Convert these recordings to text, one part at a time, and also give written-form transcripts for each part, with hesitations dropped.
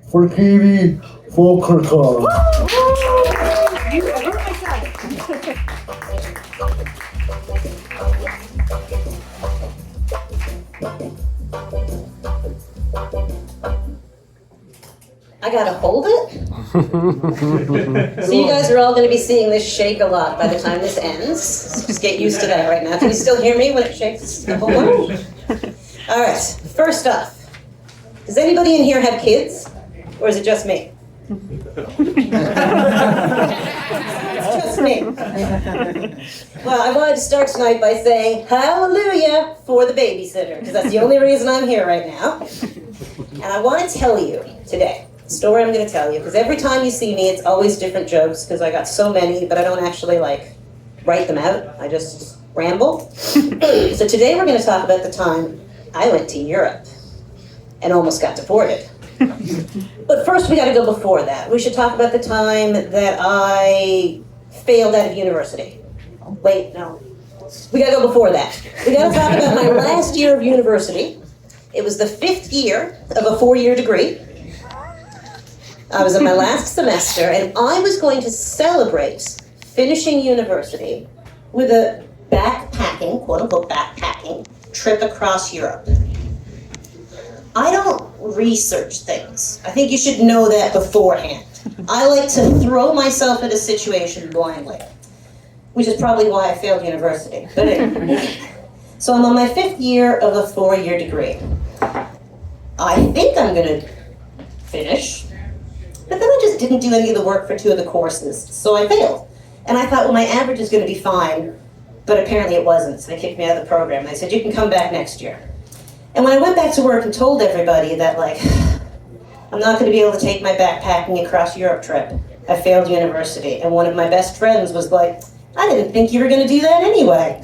for Katie Volkerkar. I gotta hold it? So you guys are all gonna be seeing this shake a lot by the time this ends. So just get used to that right now. Can you still hear me when it shakes the whole room? All right, first off, does anybody in here have kids? Or is it just me? It's just me. Well, I wanted to start tonight by saying hallelujah for the babysitter, because that's the only reason I'm here right now. And I want to tell you today, the story I'm going to tell you, because every time you see me, it's always different jokes, because I got so many, but I don't actually, write them out. I just ramble. So today we're going to talk about the time I went to Europe and almost got deported. But first we got to go before that. We should talk about the time that I failed out of university. Wait, no. We got to go before that. We got to talk about my last year of university. It was the 5th year of a 4-year degree. I was in my last semester, and I was going to celebrate finishing university with a backpacking, quote-unquote backpacking, trip across Europe. I don't research things. I think you should know that beforehand. I like to throw myself in a situation blindly, which is probably why I failed university. But anyway. So I'm on my 5th year of a 4-year degree. I think I'm going to finish, but then I just didn't do any of the work for 2 of the courses, so I failed. And I thought, well, my average is going to be fine, but apparently it wasn't, so they kicked me out of the program. They said, you can come back next year. And when I went back to work and told everybody that, I'm not going to be able to take my backpacking across Europe trip, I failed university. And one of my best friends was like, I didn't think you were going to do that anyway.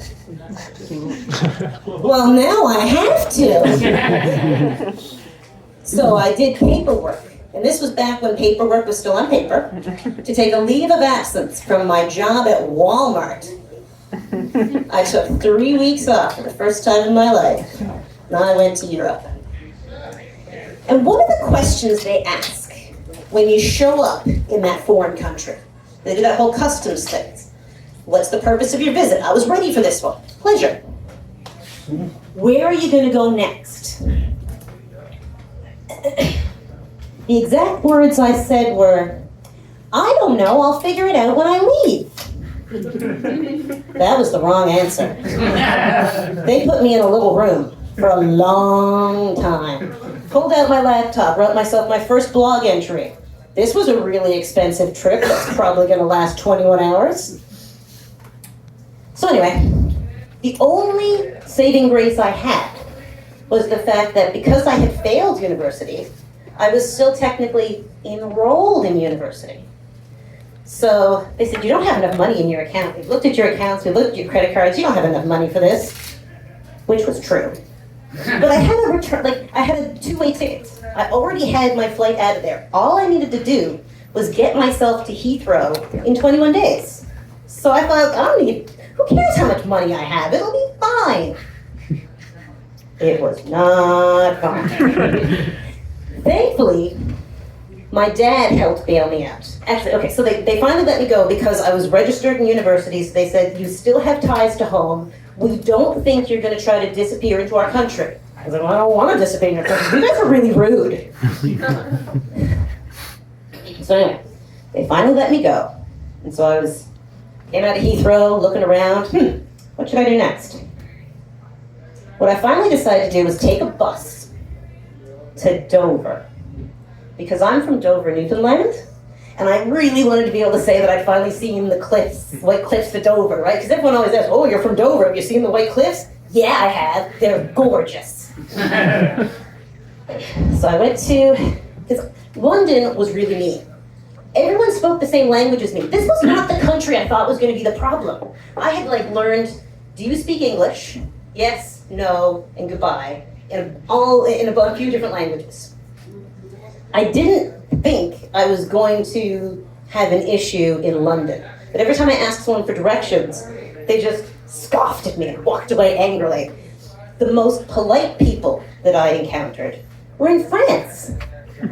Well, now I have to. So I did paperwork. And this was back when paperwork was still on paper, to take a leave of absence from my job at Walmart. I took 3 weeks off for the first time in my life. And I went to Europe. And one of the questions they ask when you show up in that foreign country, they do that whole customs thing. What's the purpose of your visit? I was ready for this one. Pleasure. Where are you going to go next? The exact words I said were, I don't know, I'll figure it out when I leave. That was the wrong answer. They put me in a little room for a long time. Pulled out my laptop, wrote myself my first blog entry. This was a really expensive trip that's probably going to last 21 hours. So anyway, the only saving grace I had was the fact that because I had failed university, I was still technically enrolled in university. So they said, you don't have enough money in your account. We've looked at your accounts, we've looked at your credit cards, you don't have enough money for this. Which was true. But I had a return, I had a 2-way ticket. I already had my flight out of there. All I needed to do was get myself to Heathrow in 21 days. So I thought, who cares how much money I have? It'll be fine. It was not fine. Thankfully, my dad helped bail me out. Actually, okay, so they finally let me go because I was registered in universities. They said, you still have ties to home. We don't think you're going to try to disappear into our country. I was like, well, I don't want to disappear in your country. You guys are really rude. So anyway, they finally let me go. And so I came out of Heathrow, looking around. What should I do next? What I finally decided to do was take a bus to Dover. Because I'm from Dover, Newfoundland. And I really wanted to be able to say that I'd finally seen the White Cliffs of Dover, right? Because everyone always asks, oh, you're from Dover, have you seen the White Cliffs? Yeah, I have. They're gorgeous. So I went because London was really neat. Everyone spoke the same language as me. This was not the country I thought was going to be the problem. I had learned, do you speak English? Yes, no, and goodbye. In a few different languages. I didn't think I was going to have an issue in London. But every time I asked someone for directions, they just scoffed at me and walked away angrily. The most polite people that I encountered were in France.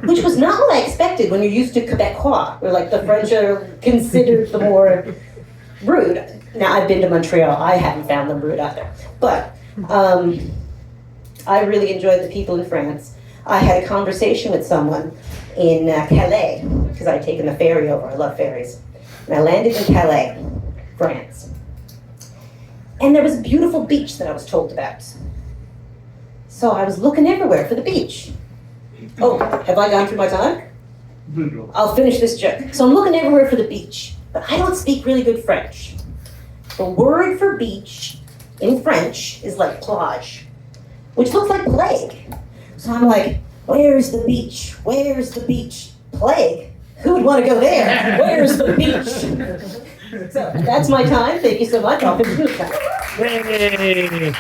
which was not what I expected when you're used to Quebecois, where like the French are considered the more rude. Now, I've been to Montreal. I haven't found them rude either. But I really enjoyed the people in France. I had a conversation with someone in Calais, because I'd taken the ferry over. I love ferries. And I landed in Calais, France. And there was a beautiful beach that I was told about. So I was looking everywhere for the beach. Oh, have I gone through my time? I'll finish this joke. So I'm looking everywhere for the beach, but I don't speak really good French. The word for beach in French is like plage, which looks like plague. So I'm like, where's the beach? Where's the beach? Plague? Who would want to go there? Where's the beach? So that's my time. Thank you so much. I'll finish this time. Yay!